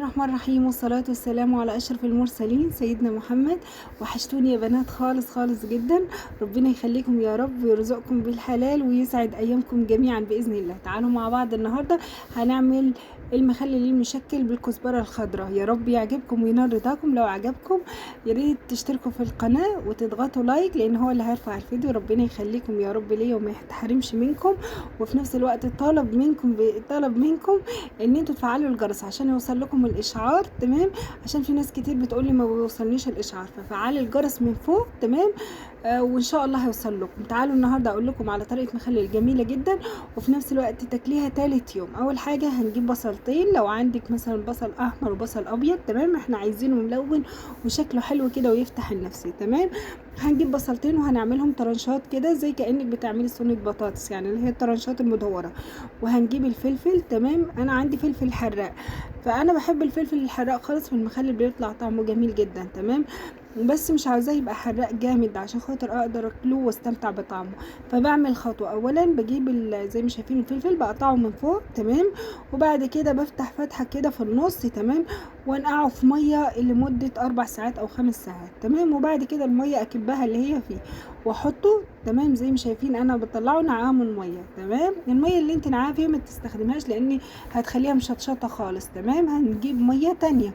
الرحمن الرحيم، والصلاة والسلام على أشرف المرسلين سيدنا محمد. وحشتوني يا بنات خالص خالص جدا. ربنا يخليكم يا رب ويرزقكم بالحلال ويسعد أيامكم جميعا بإذن الله. تعالوا مع بعض النهاردة هنعمل المخلل المشكل بالكزبرة الخضراء. يا رب يعجبكم وينال رضاكم. لو عجبكم يا ريت تشتركوا في القناة وتضغطوا لايك، لأن هو اللي هيرفع الفيديو. ربنا يخليكم يا رب ليا وما يحرمش منكم. وفي نفس الوقت طلب منكم ان انتوا تفعلوا الجرس عشان يوصل لكم الاشعار. تمام، عشان في ناس كتير بتقولي ما بيوصلنيش الاشعار، ففعلي الجرس من فوق. تمام، وان شاء الله هيوصل لكم. تعالوا النهارده اقول لكم على طريقه مخلل جميله جدا وفي نفس الوقت تاكليها تالت يوم. اول حاجه هنجيب بصلتين، لو عندك مثلا بصل احمر وبصل ابيض. تمام، احنا عايزينه ملون وشكله حلو كده ويفتح النفس. تمام، هنجيب بصلتين وهنعملهم طرنشات كده زي كانك بتعملي صينيه بطاطس، يعني اللي هي الطرنشات المدوره. وهنجيب الفلفل. تمام، انا عندي فلفل حراق، فانا بحب الفلفل الحراق خالص في المخلل، بيطلع طعمه جميل جدا. تمام، بس مش عاوزاه يبقى حراق جامد عشان خاطر اقدر اكله واستمتع بطعمه. فبعمل خطوه، اولا بجيب زي ما شايفين الفلفل بقطعه من فوق. تمام، وبعد كده بفتح فتحه كده في النص. تمام، وانقعه في ميه لمده 4 ساعات او 5 ساعات. تمام، وبعد كده الميه اكبها اللي هي فيه واحطه. تمام، زي ما شايفين انا بطلعه نقعاه من الميه. تمام، الميه اللي انت نقعاه فيها ما تستخدمهاش لان هتخليها مشطشطه خالص. تمام، هنجيب ميه تانية.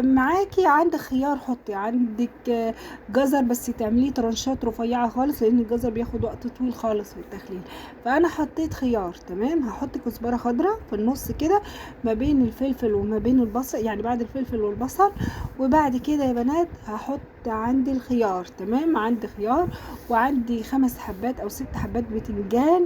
معاكي عندك خيار حطي، عندك جزر بس تعمليه طرنشات رفيعه خالص لان الجزر بياخد وقت طويل خالص في التخليل. فانا حطيت خيار. تمام، هحط كزبره خضراء في النص كده ما بين الفلفل وما بين البصل، يعني بعد الفلفل والبصل. وبعد كده يا بنات هحط عندي الخيار. تمام، عندي خيار وعندي 5 حبات او 6 حبات بتنجان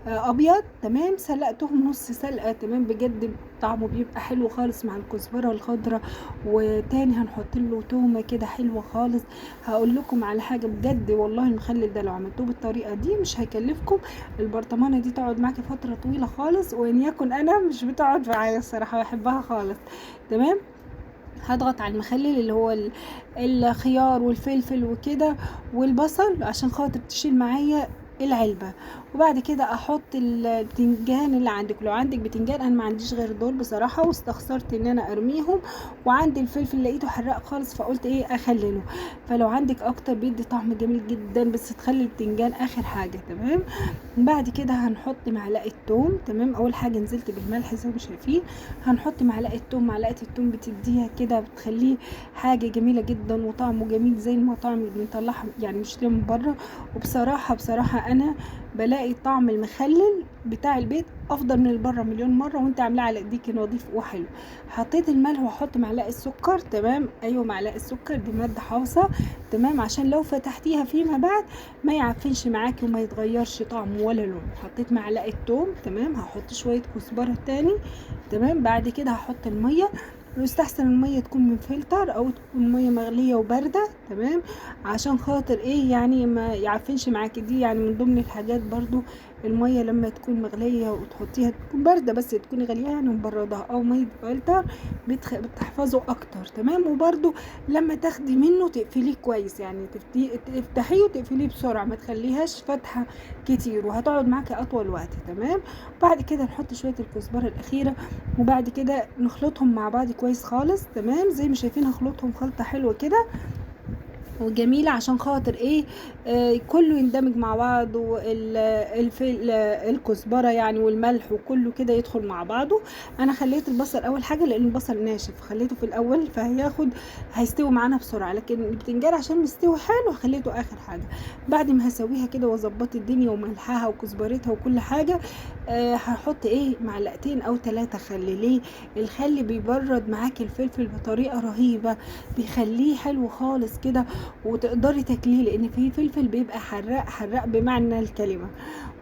ابيض. تمام، سلقتهم نص سلقه. تمام، بجد طعمه بيبقى حلو خالص مع الكزبره الخضراء. وتاني هنحط له تومه كده حلوه خالص. هقول لكم على حاجه بجد والله، المخلل ده لو عملتوه بالطريقه دي مش هيكلفكم. البرطمانه دي تقعد معاكي فتره طويله خالص، وان يكن انا مش بتقعد معايا الصراحه، بحبها خالص. تمام، هضغط على المخلل اللي هو الخيار والفلفل وكده والبصل عشان خاطر تشيل معايا العلبة. وبعد كده احط البتنجان اللي عندك، لو عندك بتنجان، انا ما عنديش غير دول بصراحة واستخسرت ان انا ارميهم. وعندي الفلفل لقيته حراق خالص فقلت ايه اخلله. فلو عندك اكتر بيدي طعم جميل جدا، بس تخلي البتنجان اخر حاجة. تمام، بعد كده هنحط معلقة توم. تمام، اول حاجة نزلت بالملح زي ما شايفين. هنحط معلقة توم، معلقة التوم بتديها كده بتخليه حاجة جميلة جدا وطعمه جميل زي المطاعم اللي بنطلعها يعني بنشتريها من بره. وبصراحة انا بلاقي طعم المخلل بتاع البيت افضل من البره مليون مرة، وانت عاملاه على ايديكي نظيف وحلو. حطيت الملح واحط معلقة سكر. تمام، ايوه معلقة سكر دي مادة حافظة. تمام، عشان لو فتحتيها فيما بعد ما يعفنش معاكي وما يتغيرش طعمه ولا لونه. حطيت معلقة توم. تمام، هحط شوية كزبرة تاني. تمام، بعد كده هحط المية، ويستحسن المية تكون من فلتر او تكون مية مغلية وباردة. تمام، عشان خاطر ايه يعني ما يعفنش معاكي. دي يعني من ضمن الحاجات برضو، المية لما تكون مغلية وتحطيها تكون باردة بس تكوني غليها يعني مبردها، او مية فلتر بتحفظه اكتر. تمام، وبرضو لما تاخدي منه تقفليه كويس، يعني تفتحيه وتقفليه بسرعة، ما تخليهاش فتحة كتير وهتقعد معاكي اطول وقت. تمام، بعد كده نحط شوية الكزبرة الاخيرة، وبعد كده نخلطهم مع بعض كويس خالص. تمام، زي ما شايفين هخلطهم خلطة حلوة كده وجميلة عشان خاطر ايه كله يندمج مع بعض، الكزبرة يعني والملح وكله كده يدخل مع بعضه. انا خليت البصل اول حاجة لان البصل ناشف، خليته في الاول هيستوي معانا بسرعة. لكن البتنجان عشان مستوي حلو خليته اخر حاجة. بعد ما هسويها كده واظبط الدنيا وملحها وكزبرتها وكل حاجة، هحط ايه معلقتين او 3 خل. ليه؟ الخل بيبرد معاكي الفلفل بطريقة رهيبة، بيخليه حلو خالص كده وتقدري تاكليه، لان في فلفل بيبقى حراق حراق بمعنى الكلمه.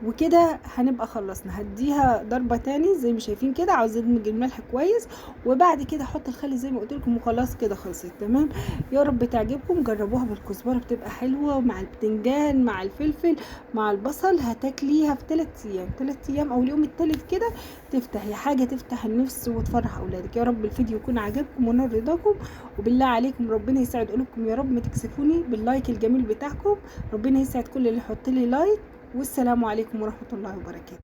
وكده هنبقى خلصنا. هديها ضربه تاني زي ما شايفين كده، عاوزه ادمج الملح كويس. وبعد كده احط الخل زي ما قلت لكم وخلاص كده خلصت. تمام، يا رب تعجبكم، جربوها بالكزبره بتبقى حلوه مع البتنجان مع الفلفل مع البصل. هتاكليها في 3 ايام 3 ايام او اليوم الثالث كده تفتحي حاجه تفتح النفس وتفرح اولادك. يا رب الفيديو يكون عجبكم ونال رضاكم. وبالله عليكم ربنا يسعد قلوبكم يا رب، ما تكسفوني باللايك الجميل بتاعكم. ربنا يسعد كل اللي يحط لي لايك. والسلام عليكم ورحمة الله وبركاته.